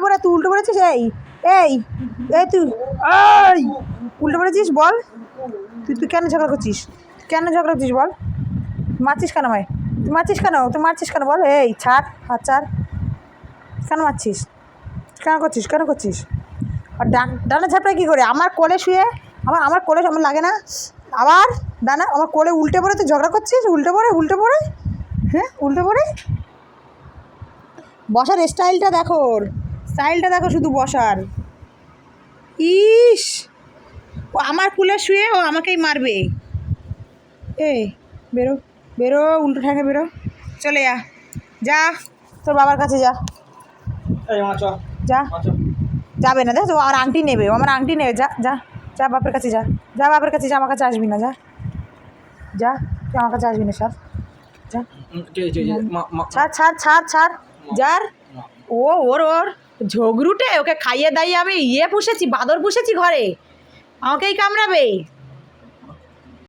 পড়ে, তুই উল্টে পড়েছিস। এই এই এই তুই এই উল্টে পড়েছিস, বল তুই তুই কেন ঝগড়া করছিস, কেন ঝগড়া করছিস বল, মারছিস কেন ভাই, তুই মারছিস কেন, তুই মারছিস কেন বল। এই ছাড়, হাত ছাড়, কেন মারছিস, কেন করছিস, কেন করছিস। আর ডানা ঝাপটায় কী করে, আমার কোলে শুয়ে, আমার কোলে আমার লাগে না, আবার ডানা আমার কোলে উল্টে পড়ে তুই ঝগড়া করছিস, উল্টে পড়ে, হ্যাঁ উল্টে পড়ে। বসার স্টাইলটা দেখো, ওর স্টাইলটা দেখো শুধু বসার। ইস, ও আমার কুলে শুয়ে ও আমাকেই মারবে। এই বেরো, বেরো, উল্টো ঠ্যাঙে বেরো, চলে যা, যা তোর বাবার কাছে যা, যা। যাবে না, দেখ তো আমার আংটি নেবে, ও আমার আংটি নেবে, যা যা যা বাপের কাছে যা, যা বাপের কাছে যা, আমার কাছে আসবি না, যা যা, তুই আমার কাছে আসবি না, সর যা, ছাড় ছাড় ছাড় ছাড়, যার ও ওর ওর ঝগড়ুটে, ওকে খাইয়ে দাইয়ে আমি পুষেছি, বাঁদর পুষেছি ঘরে, আমাকেই কামড়াবে।